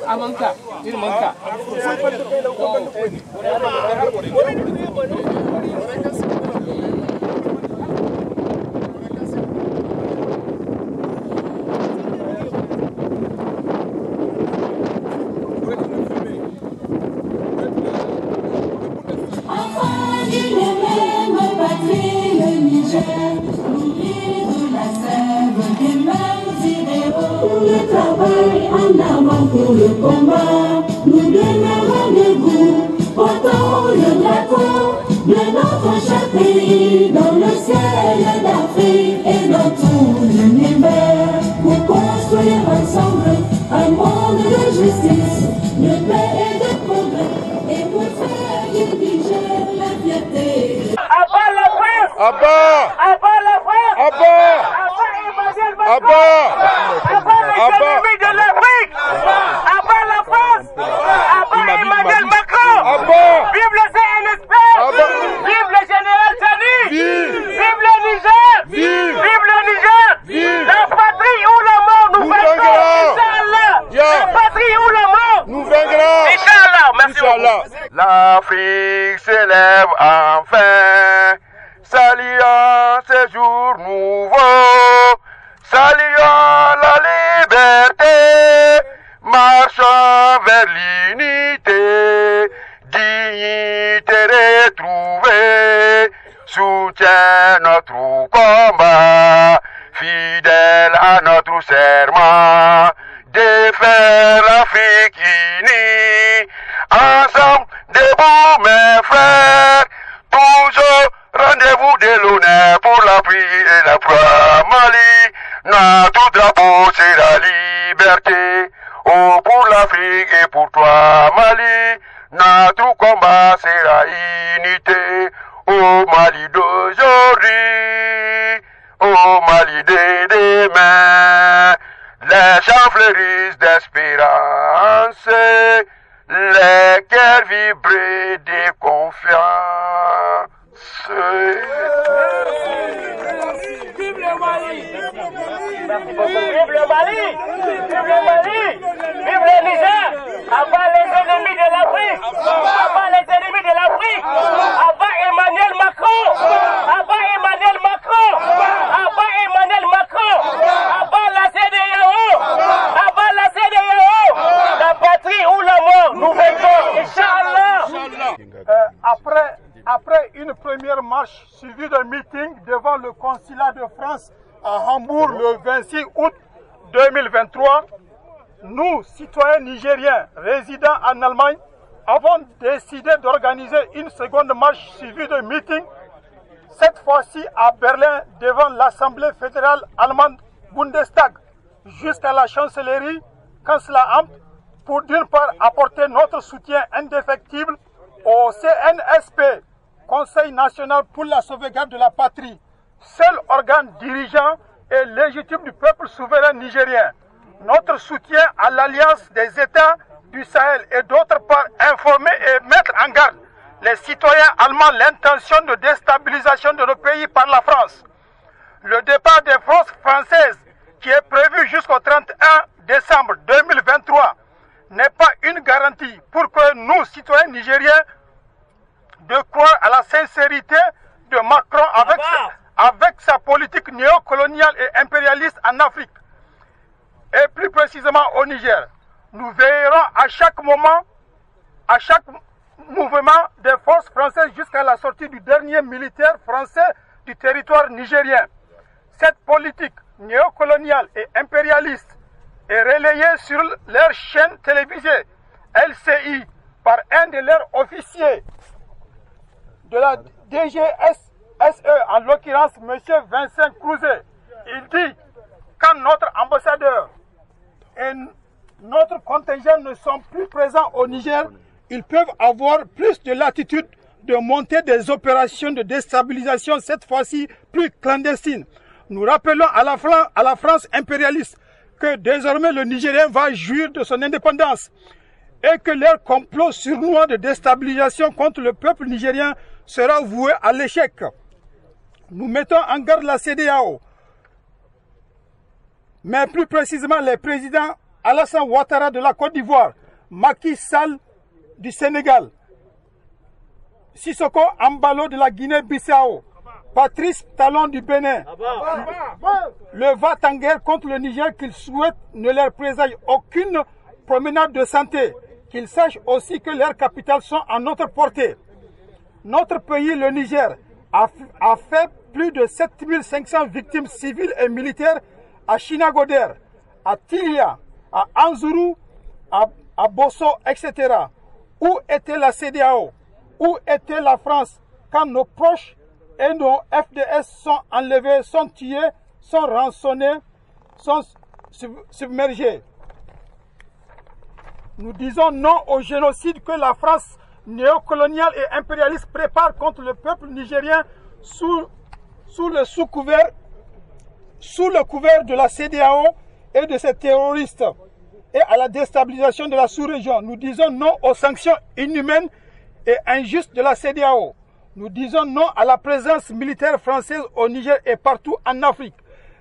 Amanka, il manca. Pour le combat, nous donnons rendez-vous, portons le drapeau de notre cher pays dans le ciel d'Afrique et dans tout l'univers, pour construire ensemble un monde de justice, de paix et de progrès, et pour faire du Niger la fierté. À bas la France! À bas! À bas la France! À bas! À bas Emmanuel Macron! À bas! À bas les ennemis de l'Afrique! À bas la France! À bas Emmanuel Macron! Vive le CNSP! Vive le général Tchani! Vive le Niger! Vive le Niger! La patrie ou la mort, nous vaincrons! Inch'Allah! La patrie ou la mort! Nous vaincrons! Inch'Allah! Merci beaucoup! L'Afrique s'élève enfin, saluant ces jours nouveaux, saluant la liberté, marchant vers l'unité, dignité retrouvée, soutient notre combat, fidèle à notre serment, défaire l'Afrique unie, ensemble debout mes frères, toujours rendez-vous de l'honneur pour l'Afrique et la foi. Mali, notre drapeau c'est la liberté. Oh, pour l'Afrique et pour toi, Mali, notre combat c'est la unité. Oh, Mali d'aujourd'hui, oh, Mali de demain, les champs fleurissent d'espérance, les cœurs vibrent de confiance. Vive le Mali! Vive le Mali! Vive le Mali! Vive le Niger! Avant les ennemis de l'Afrique! Avant les ennemis de l'Afrique! Avant Emmanuel Macron! Avant Emmanuel Macron! Avant Emmanuel Macron! Avant la CEDEAO! Avant la CEDEAO! La patrie ou la mort! Nous vaincrons! Inch'Allah! Après une première marche suivie d'un meeting devant le consulat de France à Hambourg le 26 août 2023, nous, citoyens nigériens résidant en Allemagne, avons décidé d'organiser une seconde marche suivie d'un meeting, cette fois-ci à Berlin devant l'Assemblée fédérale allemande Bundestag, jusqu'à la chancellerie Kanzleramt, pour d'une part apporter notre soutien indéfectible au CNSP, Conseil national pour la sauvegarde de la patrie, seul organe dirigeant et légitime du peuple souverain nigérien. Notre soutien à l'Alliance des États du Sahel et d'autre part informer et mettre en garde les citoyens allemands l'intention de déstabilisation de nos pays par la France. Le départ des forces françaises qui est prévu jusqu'au 31 décembre 2023 n'est pas une garantie pour que nous, citoyens nigériens, de croire à la sincérité de Macron avec sa politique néocoloniale et impérialiste en Afrique, et plus précisément au Niger. Nous veillerons à chaque moment, à chaque mouvement des forces françaises jusqu'à la sortie du dernier militaire français du territoire nigérien. Cette politique néocoloniale et impérialiste est relayée sur leur chaîne télévisée LCI par un de leurs officiers de la DGSE, en l'occurrence M. Vincent Crouzet. Il dit, quand notre ambassadeur et notre contingent ne sont plus présents au Niger, ils peuvent avoir plus de latitude de monter des opérations de déstabilisation, cette fois-ci plus clandestines. Nous rappelons à la France impérialiste que désormais le Nigérien va jouir de son indépendance et que leur complot sournois de déstabilisation contre le peuple nigérien sera voué à l'échec. Nous mettons en garde la CEDEAO, mais plus précisément les présidents Alassane Ouattara de la Côte d'Ivoire, Macky Sall du Sénégal, Sissoko Embalo de la Guinée-Bissau, Patrice Talon du Bénin, le va-t-en guerre contre le Niger qu'ils souhaitent ne leur présage aucune promenade de santé, qu'ils sachent aussi que leurs capitales sont à notre portée. Notre pays, le Niger, a fait plus de 7500 victimes civiles et militaires à Chinagoder, à Tilia, à Anzuru, à Bosso, etc. Où était la CEDEAO? Où était la France quand nos proches et nos FDS sont enlevés, sont tués, sont rançonnés, sont submergés? Nous disons non au génocide que la France néocoloniale et impérialiste prépare contre le peuple nigérien sous le couvert de la CEDEAO et de ses terroristes, et à la déstabilisation de la sous-région. Nous disons non aux sanctions inhumaines et injustes de la CEDEAO. Nous disons non à la présence militaire française au Niger et partout en Afrique.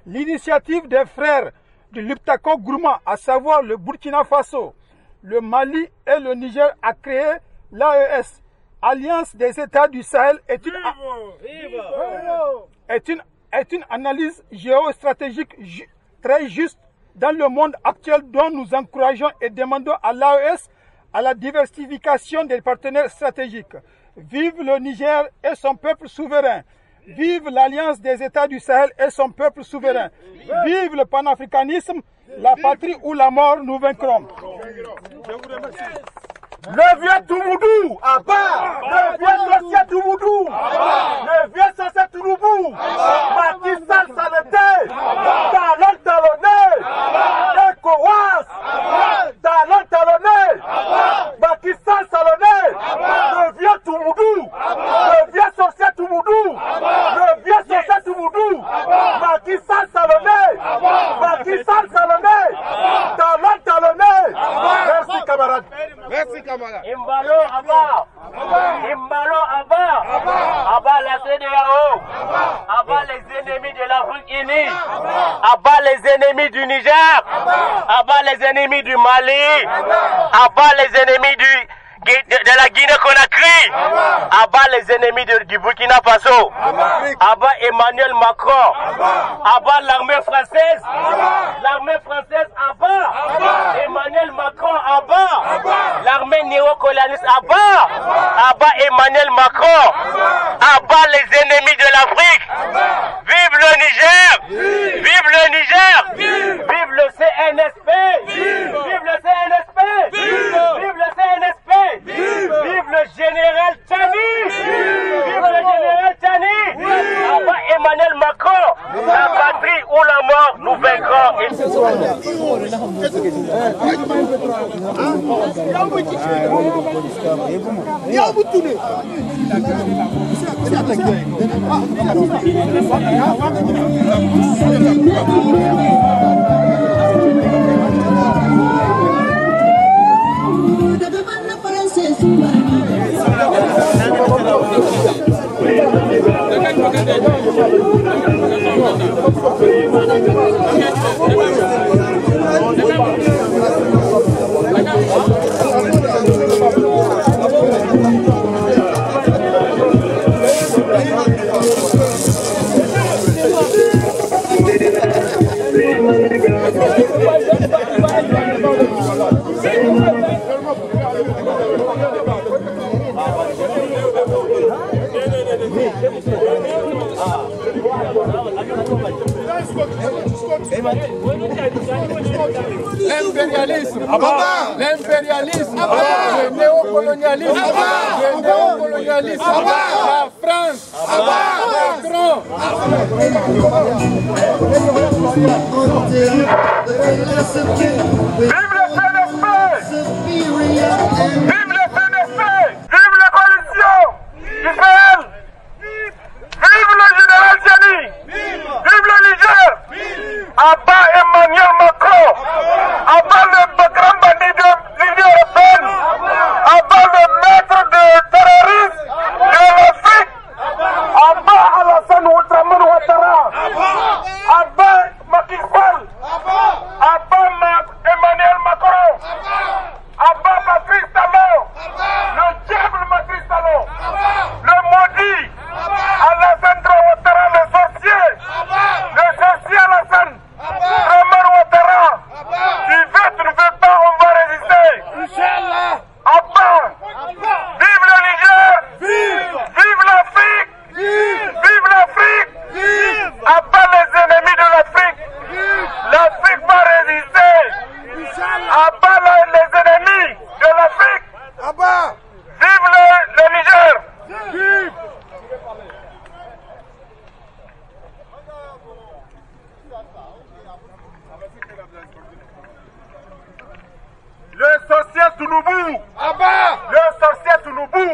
L'initiative des frères du Liptako Gourma, à savoir le Burkina Faso, le Mali et le Niger, a créé l'AES, Alliance des États du Sahel, est une analyse géostratégique très juste dans le monde actuel dont nous encourageons et demandons à l'AES à la diversification des partenaires stratégiques. Vive le Niger et son peuple souverain. Vive l'Alliance des États du Sahel et son peuple souverain. Vive le panafricanisme, la patrie ou la mort, nous vaincrons. Je vous remercie. Le vieux Toumoudou, à bas. Le vieux sorcier Toumoudou, à bas. Le vieux sorcier Toumoudou, Macky Sall Saleté, Talon talonné, ECOWAS, Talon talonné, Macky Sall Saleté, le vieux Toumoudou, le vieux sorcier Toumoudou, le vieux sorcier Toumoudou, Macky Sall Saleté, Macky Sall Saleté, Talon talonné. Merci camarades. Merci camarade. Imbalo Abba, Imbalo Abba, Abba la CEDEAO, Abba les ennemis de l'Afrique unie, Abba les ennemis du Niger, Abba les ennemis du Mali, Abba les ennemis de la Guinée-Conakry, Abba les ennemis du Burkina Faso, Abba Emmanuel Macron, Abba l'armée française, Abba Emmanuel Macron, Abba l'armée néocolonialiste, Abba Emmanuel Macron, Abba les ennemis de l'Afrique. Vive le Niger, vive le Niger, vive le CNSP, vive le CNSP, vive le CNSP. Vive le général Tchani! Vive le général Tchani! Abba Emmanuel Macron! La patrie ou la mort, nous vaincrons! L'impérialisme, l'impérialisme, le néocolonialisme, le néocolonialisme, la France, Macron. Vive le CNSP! Vive le CNSP! Vive la coalition Israël! Vive le général Tiani! Vive le Niger! Abat Emmanuel Macron! Abat le grand bandit de l'Union européenne! Abat le maître de terrorisme de l'Afrique! Abat Alassane Ouattara! Abat Macky Sall! Abat Emmanuel Macron! Abat Patrice Talon! Le diable Patrice Talon! Le maudit! Alassane Ouattara, le sorcier! Le sorcier Alassane! Dramane Ouattara! Tu veux, tu ne veux pas, on va résister! Abba! Vive le Niger! Vive l'Afrique! Vive l'Afrique! Abba les ennemis de l'Afrique! L'Afrique va résister! Abba les ennemis de l'Afrique! Vive le Niger! Le sorcier Tounoubou! Le sorcier Tounoubou!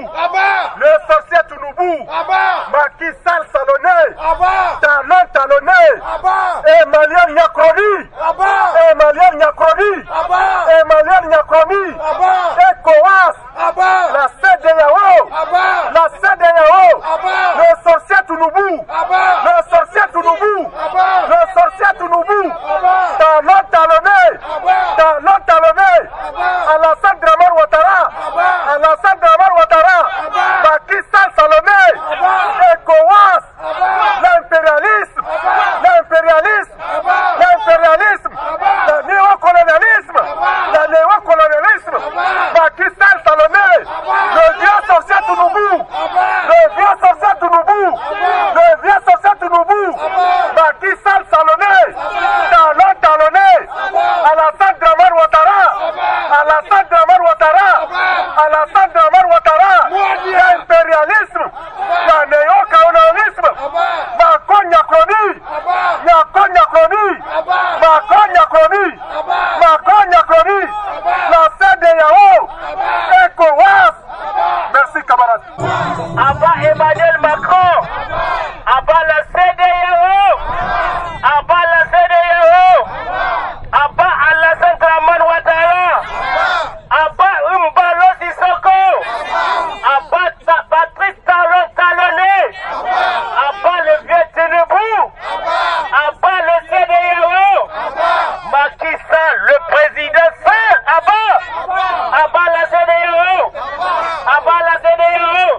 Le sorcier Tounoubou! Macky Sall Salonné! Talon Talonné! Emmanuel Niakroni! Emmanuel Niakroni! Emmanuel Niakroni! ECOWAS! La CEDEAO! La CEDEAO! Le sorcier Tounoubou! Le sorcier Tounoubou! Le sorcier Tounoubou! Talon Talonné! Talon Talonné! Alassane Dramane Ouattara! Alassane Dramane Ouattara! Macky Sall Salomé! ECOWAS! L'impérialisme! L'impérialisme! L'impérialisme! Le néocolonialisme! Le néocolonialisme! Macky Sall Salomé! Le vieux sorcier Tounoubou! Le vieux sorcier Tounoubou! Le vieux sorcier Tounoubou! Macky Sall Salomé! Talon Talonné! Alassane Dramane Ouattara! Alassane Dramane Ouattara! Alassane Dramane Ouattara! L'impérialisme! Le néocolonialisme! Macron Niakroni! Macron Niakroni! Macron Niakroni! Macron Niakroni! La CEDEAO! ECOWAS! Merci camarades! Abat Emmanuel Macron! Abat la CEDEAO! Abat la CEDEAO! Abat Alassane Dramane Ouattara! Abat Umbalo Sissoko! Abat Patrice Talon Talonné! Abat le vieux Tinubu! Abat le CEDEAO! Macky Sall, le président Sall! Abat! Abat la CEDEAO! Abat la CEDEAO!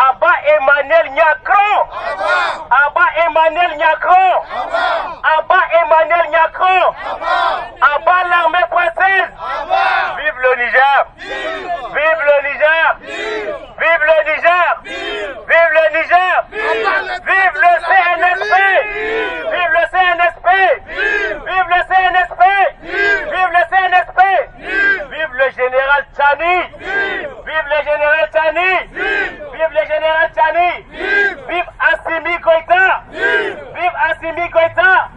Abat Emmanuel Niakron! Abat Emmanuel Niakron! Abat Emmanuel Niakron! Abat l'armée française! Vive le Niger! Vive le Niger! Vive le Niger! Vive le Niger! Vive le CNSP! Vive le CNSP! Vive le CNSP! Vive le CNSP! Vive le général Tiani! Vive le général Tiani! Vive le général Tiani! Vive Assimi Goïta! Vive Assimi Goïta!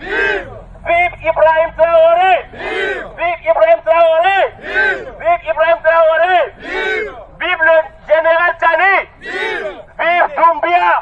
Vive Ibrahim Traoré! Vive Ibrahim Traoré! Vive Ibrahim Traoré! Vive le général Tiani! Vive Doumbia!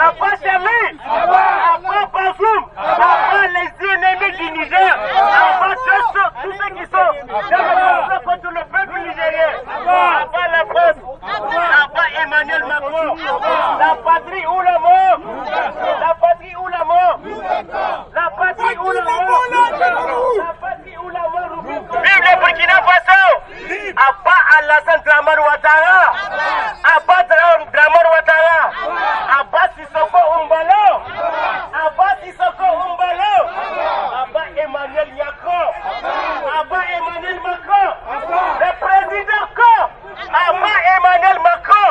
Abba Chami, Abba Bazoum, Abba les ennemis du Niger, Abba tous ceux qui sont dans le contre le peuple nigérien, Abba la France, Abba Emmanuel Macron, la patrie ou la mort, la patrie ou la mort, la patrie ou la mort, la patrie ou la mort. Vive le Burkina Faso, Abba Alassane Dramane Ouattara, Abba Dramane Ouattara, Abba Sissoko Umbalo, Abba Sissoko Umbalo, Abba Emmanuel Macron, Abba Emmanuel Macron, le président Ko, Abba Emmanuel Macron,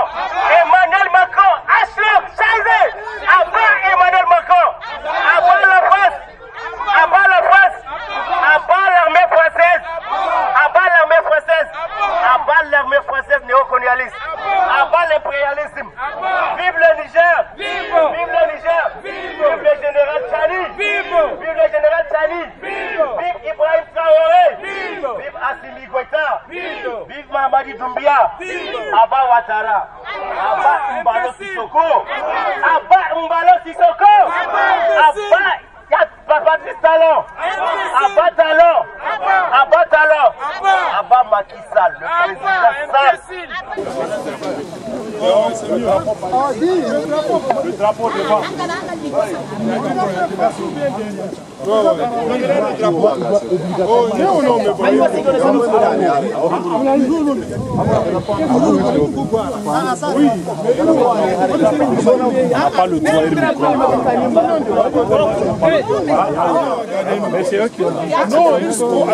Emmanuel Macron, Ashraf Chazé, Abba Emmanuel Macron, Abba la France, Abba la France, Abba l'armée française, Abba l'armée française, Abba l'armée française néocolonialiste, Abba l'impérialisme, vive le Niger, vive le Niger, vive le général Tchani, vive le général Tchani, vive Ibrahim Traoré, vive Assimi Goïta, vive Mamadi Doumbia, Abba Ouattara, Abba Umbalo Sissoko, Abba Umbalo Sissoko, Abba Patrice Talon, Abba Talon, Abba Talon, Abba Macky Sall, le président Sall. Le drapeau devant. Pas le droit et le mais c'est eux qui ont dit. Non, ils sont à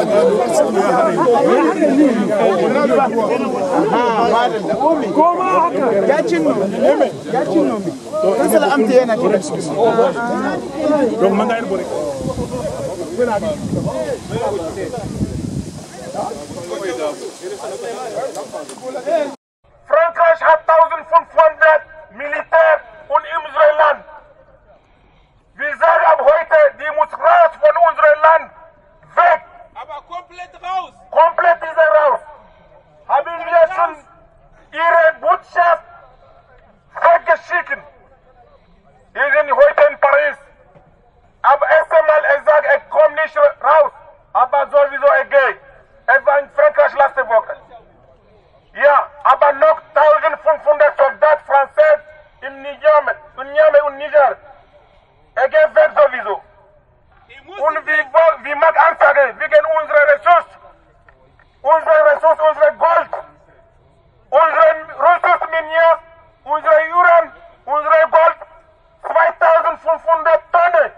Frankreich hat 1500 Militär und in unserem Land. Wir sagen ab heute, die muss raus von unserem Land weg. Aber komplett raus. Komplett ist er raus. Haben wir schon ihre Botschaft weggeschickt. Wir sind heute in Paris. Aber erst einmal, er sagt, er kommt nicht raus. Aber sowieso er geht. Er war in Frankreich letzte Woche. Ja, aber noch 1500 Soldaten Französ in Niamey und Niger. Er geht weg sowieso. Und wir machen Ansage wegen unserer Ressourcen. Unsere Gold, unsere Ressourcen, unsere Uran, unsere Gold. 2500 Tonnen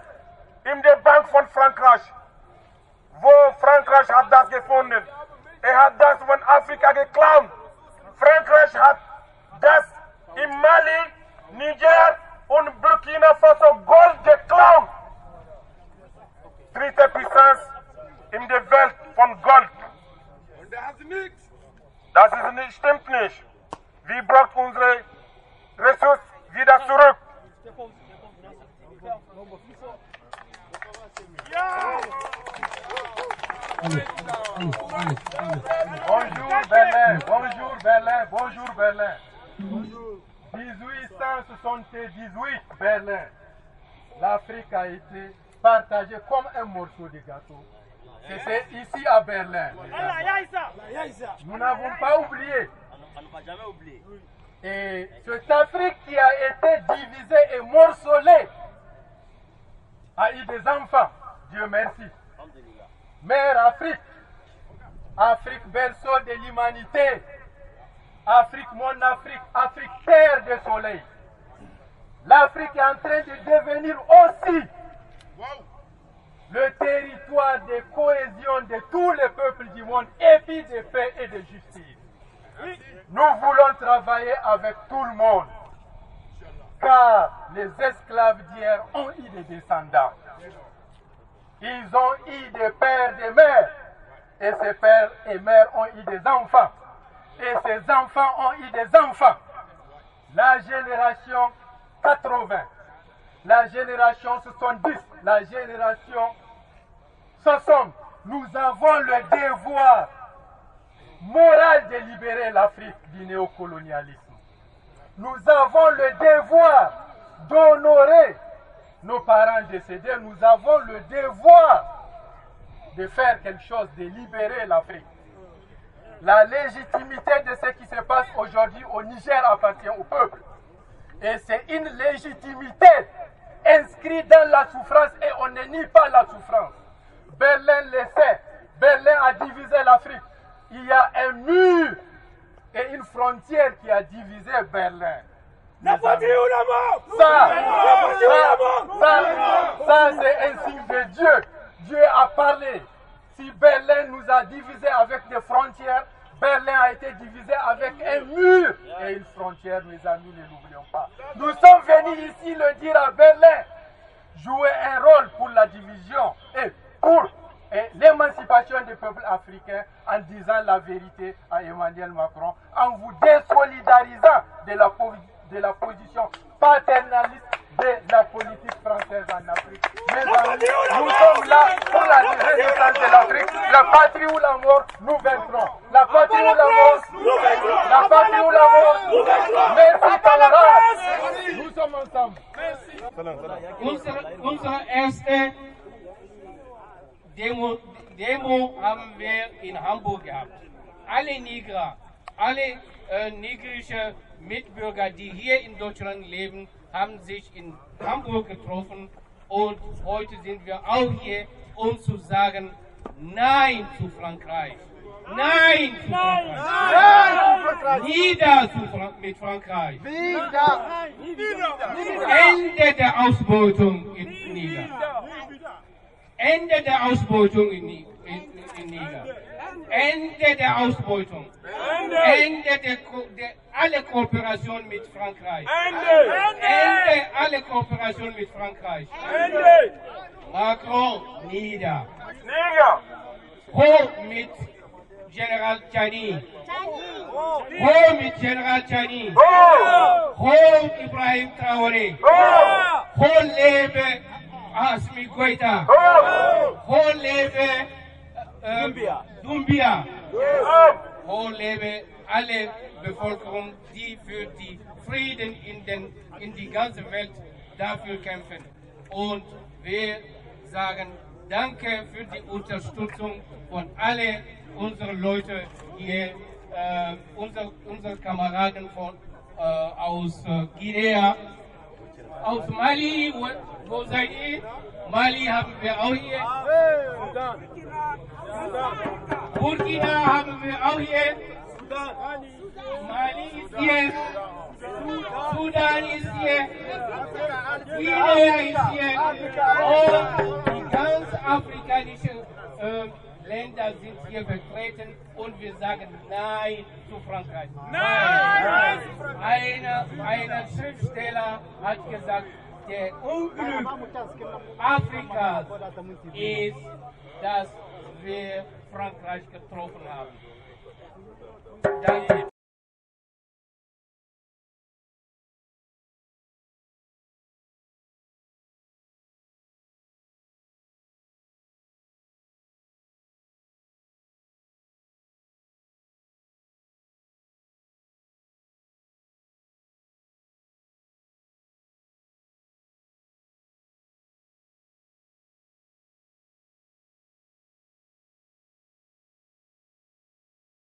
in der Bank von Frankreich. Wo Frankreich hat das gefunden? Er hat das von Afrika geklaut. Frankreich hat das in Mali, Niger und Burkina Faso Gold geklaut. Dritte Puissance in der Welt von Gold. Und der hat nichts. Das ist nicht, stimmt nicht. Wir brauchen unsere Ressourcen wieder zurück. Bonjour Berlin, bonjour Berlin, bonjour Berlin. 1878 Berlin. L'Afrique a été partagée comme un morceau de gâteau. C'était ici à Berlin. Nous n'avons pas oublié. On ne va jamais oublier. Et cette Afrique qui a été divisée et morcelée a eu des enfants. Dieu merci. Mère Afrique, Afrique berceau de l'humanité, Afrique mon Afrique, Afrique terre de soleil. L'Afrique est en train de devenir aussi le territoire de cohésion de tous les peuples du monde et puis de paix et de justice. Nous voulons travailler avec tout le monde, car les esclaves d'hier ont eu des descendants. Ils ont eu des pères et des mères, et ces pères et mères ont eu des enfants, et ces enfants ont eu des enfants. La génération 80, la génération 70, la génération 60, nous avons le devoir moral de libérer l'Afrique du néocolonialisme. Nous avons le devoir d'honorer nos parents décédés, nous avons le devoir de faire quelque chose, de libérer l'Afrique. La légitimité de ce qui se passe aujourd'hui au Niger appartient au peuple. Et c'est une légitimité inscrite dans la souffrance et on ne nie pas la souffrance. Berlin le sait. Berlin a divisé l'Afrique. Il y a un mur et une frontière qui a divisé Berlin. La patrie ou la mort? Ça c'est un signe de Dieu. Dieu a parlé. Si Berlin nous a divisés avec des frontières, Berlin a été divisé avec un mur et une frontière, mes amis, ne l'oublions pas. Nous sommes venus ici le dire à Berlin, jouer un rôle pour la division et pour l'émancipation des peuples africains en disant la vérité à Emmanuel Macron, en vous désolidarisant de la position paternaliste de la politique française en Afrique. Mes amis, nous sommes là pour la renaissance de l'Afrique. La patrie ou la mort, nous vaincrons. La patrie ou la mort, nous vaincrons. La patrie ou la mort, nous vaincrons. Merci camarades. Nous sommes ensemble. Unsere erste Demo haben wir in Hamburg gehabt. Alle Niger, alle nigrische Mitbürger, die hier in Deutschland leben, haben sich in Hamburg getroffen und heute sind wir auch hier, um zu sagen, Nein zu Frankreich. Nein zu Frankreich. Nieder mit Frankreich. Ende der Ausbeutung in Niger. Ende der Ausbeutung in Niger. Ende der Ausbeutung. Ende der alle Kooperation mit Frankreich. Ende alle Kooperation mit Frankreich. Macron nieder. Hoch mit General Tchani. Hoch mit General Tchani. Hoch Ibrahim Traoré. Hoch lebe Assimi Goïta. Hoch lebe Doumbia. Hoch lebe alle Bevölkerung, die für die Frieden in die ganze Welt dafür kämpfen. Und wir sagen Danke für die Unterstützung von allen unseren Leuten hier, unsere Kameraden aus Guinea, aus Mali, wo seid ihr? Mali haben wir auch hier. Burkina haben wir auch hier. Mali ist hier. Sudan ist hier. Guinea ist hier. Und die ganz afrikanischen Länder sind hier vertreten und wir sagen Nein zu Frankreich. Nein! Ein Schriftsteller hat gesagt, der Unglück Afrikas ist, dass wir Frankreich getroffen haben. Danke.